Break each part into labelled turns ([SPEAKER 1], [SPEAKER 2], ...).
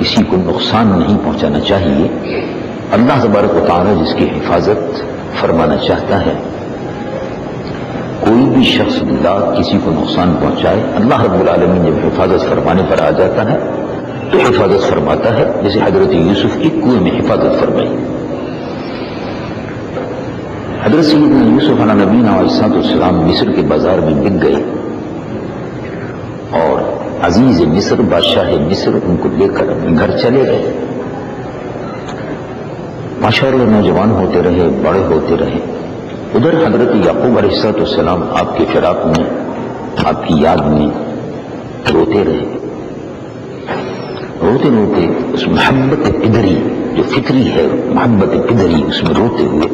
[SPEAKER 1] کسی کو نقصان نہیں پہنچانا چاہیے. اللہ تبارک و تعالی جس کی حفاظت فرمانا چاہتا ہے، کوئی بھی شخص لا کسی کو نقصان پہنچائے، اللہ رب العالمین جب حفاظت فرمانے پر آ جاتا ہے تو حفاظت فرماتا ہے. جیسے حضرت یوسف کی کنویں میں حفاظت فرمائی. حضرت سیدنا یوسف علیہ نبینا علیہ السلام مصر کے بازار میں بک گئے اور عزیز مصر بادشاہ مصر ان کو لے کر اپنے گھر چلے گئے. ماشاءاللہ نوجوان ہوتے رہے، بڑے ہوتے رہے. ادھر حضرت یعقوب علیہ السلام آپ کے فراق میں، آپ کی یاد میں روتے رہے. روتے روتے اس محبت پدری جو فطری ہے، محبت پدری، اس میں روتے ہوئے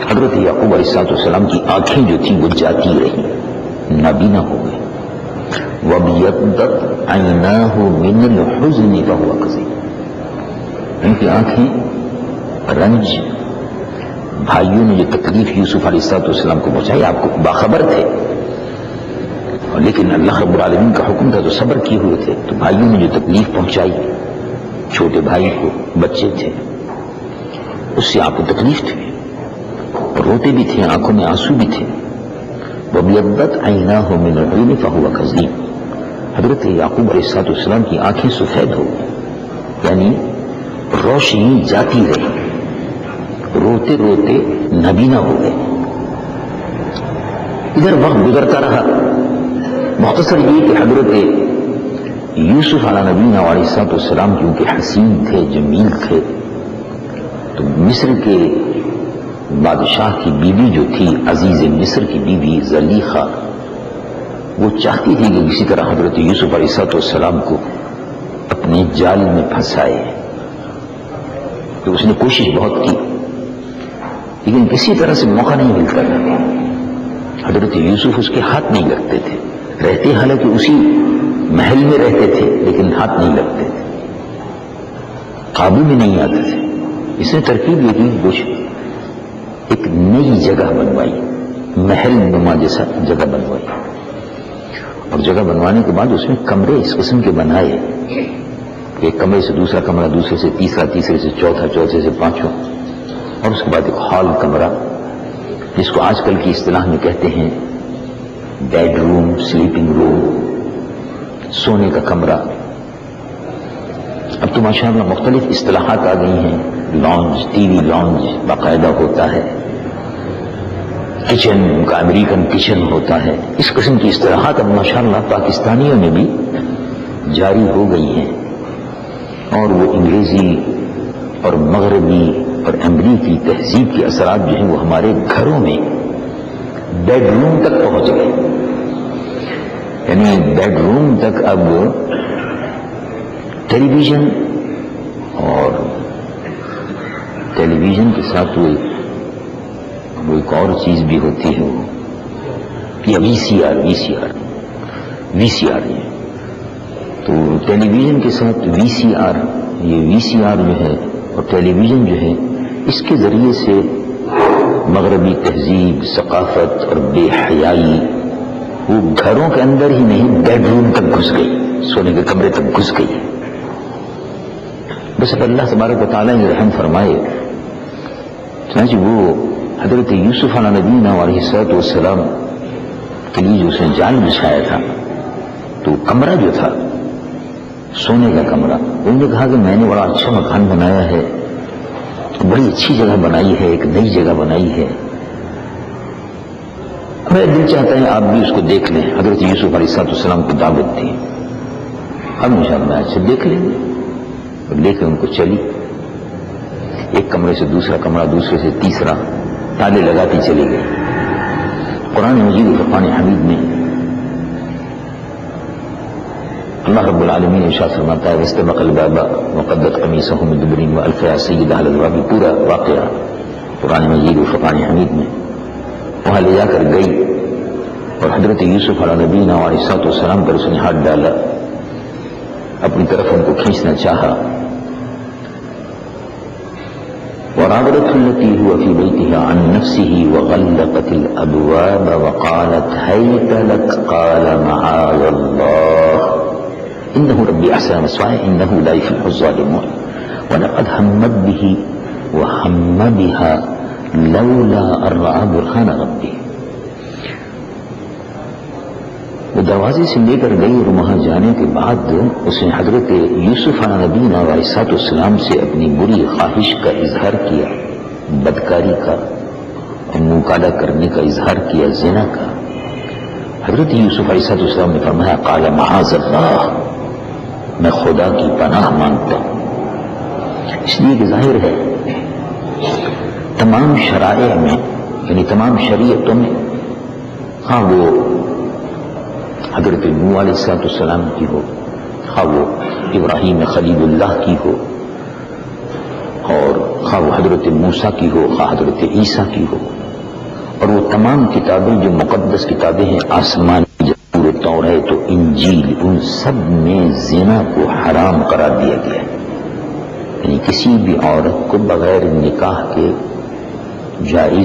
[SPEAKER 1] حضرت یعقوب علیہ السلام کی آنکھیں جو تھی وہ جاتی رہی، نابینا ہو گئی. وَبْيَضَّتْ عَيْنَاهُ مِنَ الْحُزْنِ فَهُوَ كَظِيمٌ. ان کی آنکھیں رنج، بھائیوں نے جو تکلیف یوسف علیہ السلام کو پہنچائی آپ کو باخبر تھے، لیکن اللہ رب العالمین کا حکم تھا تو صبر کیے ہوئے تھے. تو بھائیوں نے جو تکلیف پہنچائی، چھوٹے بھائی کو، بچے تھے، اس سے آپ کو تکلیف تھی، روتے بھی تھے، آنکھوں میں آنسو بھی تھے. وَبْيَضَّتْ عَيْنَاهُ مِنَ الْحُزْنِ فَهُوَ كَظِيمٌ. حضرت یعقوب علیہ السلام کی آنکھیں سفید ہو گئی، یعنی روشنی جاتی رہی، روتے روتے نابینا ہو گئے. ادھر وقت گزرتا رہا. مختصر یہ کہ حضرت یوسف علیہ نبینا علیہ السلام کیونکہ حسین تھے، جمیل تھے، تو مصر کے بادشاہ کی بیوی جو تھی، عزیز مصر کی بیوی زلیخا، وہ چاہتی تھی کہ کسی طرح حضرت یوسف علیہ السلام کو اپنے جال میں پھنسائے. تو اس نے کوشش بہت کی لیکن کسی طرح سے موقع نہیں ملتا تھا. حضرت یوسف اس کے ہاتھ نہیں لگتے تھے، رہتے حالانکہ اسی محل میں رہتے تھے لیکن ہاتھ نہیں لگتے تھے، قابو میں نہیں آتے تھے. اس نے ترکیب یہ کی، کچھ ایک نئی جگہ بنوائی، محل نما جیسا جگہ بنوائی، اور جگہ بنوانے کے بعد اس میں کمرے اس قسم کے بنائے، ایک کمرے سے دوسرا کمرہ، دوسرے سے تیسرا، تیسرے سے چوتھا، چوتھے سے پانچواں، اور اس کے بعد ایک ہال کمرہ جس کو آج کل کی اصطلاح میں کہتے ہیں بیڈ روم، سلیپنگ روم، سونے کا کمرہ. اب تو ماشاءاللہ مختلف اصطلاحات آ گئی ہیں، لانج، ٹی وی لانج باقاعدہ ہوتا ہے، کچن کا امریکن کچن ہوتا ہے. اس قسم کی اصطلاحات اب ماشاءاللہ پاکستانیوں میں بھی جاری ہو گئی ہیں، اور وہ انگریزی اور مغربی اور امریکی تہذیب کے اثرات جو ہیں وہ ہمارے گھروں میں بیڈ روم تک پہنچ گئے. یعنی بیڈ روم تک اب ٹیلی ویژن، اور ٹیلی ویژن کے ساتھ وہ ایک اور چیز بھی ہوتی ہے، وہ یا وی سی آر. تو ٹیلی ویژن کے ساتھ وی سی آر، یہ وی سی آر جو ہے اور ٹیلی ویژن جو ہے، اس کے ذریعے سے مغربی تہذیب، ثقافت اور بے حیائی وہ گھروں کے اندر ہی نہیں بیڈ روم تک گھس گئی، سونے کے کمرے تک گھس گئی. بس اب اللہ تبارک و تعالیٰ نے رحم فرمائے. چنانچہ وہ حضرت یوسف علیہ نبینا علیہ السلام کے لیے جو اس نے جال بچھایا تھا، تو کمرہ جو تھا سونے کا کمرہ، انہوں نے کہا کہ میں نے بڑا اچھا مکان بنایا ہے، بڑی اچھی جگہ بنائی ہے، ایک نئی جگہ بنائی ہے، میرا دل چاہتا ہے آپ بھی اس کو دیکھ لیں. حضرت یوسف علیہ السلام کی دعوت تھی، اب انشاءاللہ اچھا دیکھ لیں گے. لے کے ان کو چلی، ایک کمرے سے دوسرا کمرہ، دوسرے سے تیسرا، تالے لگاتی چلی گئی. قرآن مجید فرقان حمید میں اللہ رب العالمین ارشاد فرماتا ہے واستبق الباب وقدت قمیصہ من دبر والف یا سیدہ علی الباب. پورا واقعہ قرآن مجید فرقان حمید میں. وہاں لے جا کر گئی اور حضرت یوسف علیہ نبینا علیہ السلام پر اس نے ہاتھ ڈالا، اپنی طرف ان کو کھینچنا چاہا. وراودته التي هو في بيتها عن نفسه وغلقت الابواب وقالت هيت لك قال معاذ الله انہ ربی احسن مثوایا انہ لا یفلح الظالمون ولقد ہمت به وہم بها لولا ان رأى برہان ربی. وہ دروازے سے لے کر گئی اور وہاں جانے کے بعد اس نے حضرت یوسف علیہ نبینا علیہ السلام سے اپنی بری خواہش کا اظہار کیا، بدکاری کا اور منہ کالا کرنے کا اظہار کیا، زنا کا. حضرت یوسف علیہ السلام نے فرمایا قال معاذ اللہ، میں خدا کی پناہ مانگتا ہوں. اس لیے کہ ظاہر ہے تمام شرائع میں یعنی تمام شریعتوں میں ہاں وہ حضرت نوح علیہ السلام کی ہو، خواہ وہ ابراہیم خلیل اللہ کی ہو، اور خواہ وہ حضرت موسیٰ کی ہو، خواہ حضرت عیسیٰ کی ہو، اور وہ تمام کتابیں جو مقدس کتابیں ہیں آسمانی زبور، توریت و انجیل، ان سب میں زنا کو حرام قرار دیا گیا ہے. یعنی کسی بھی عورت کو بغیر نکاح کے جائز